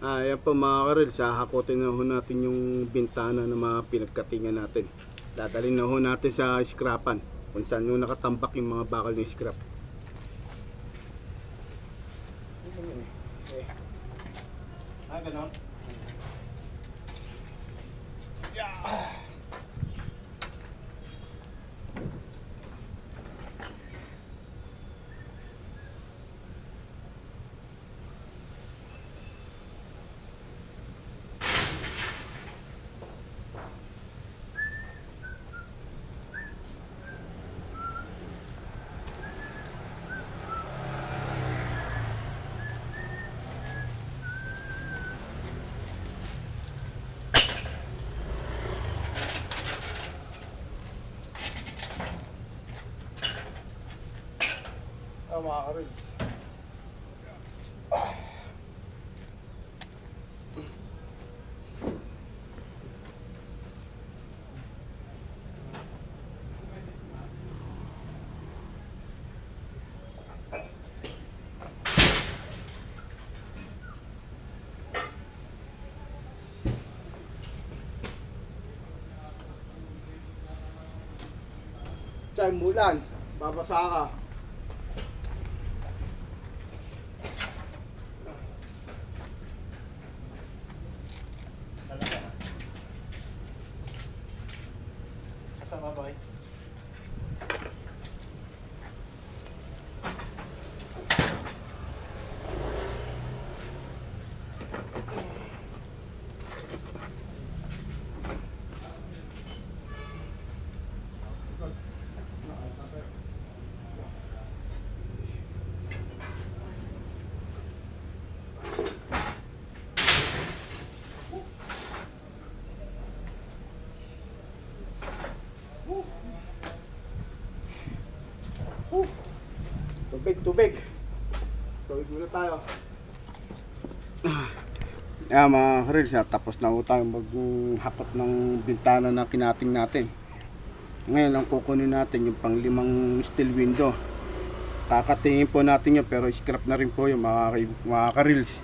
Ayan po mga karil, hahakotin na ho natin yung bintana ng mga pinagkatingan natin. Dadalhin na ho natin sa scrapan kung saan yung nakatambak yung mga bakal ng scrap. Ganon. Mga karil. Chay mulan, babasa ka. Bye-bye. Tubig. Tubig muna tayo. Mga karils, tapos na ho tayo maghakot ng bintana na kinating natin. Ngayon ang kukunin natin yung pang 5 steel window. Kakatingin po natin yun, pero scrap na rin po yung mga karils.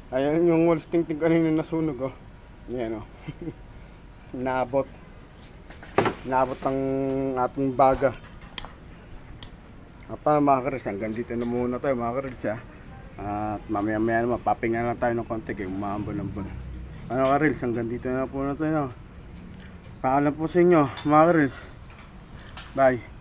Ayan yung walls tingting kanina nasunog, oh. Ayan, oh. Naabot ang ating baga. Mga karils, hanggang dito na muna tayo mga karils, ha. At mamaya naman papahinga lang tayo ng konti kaya umambon-ambon. Karils, hanggang dito na po na tayo. Paalam po sa inyo mga karils. Bye.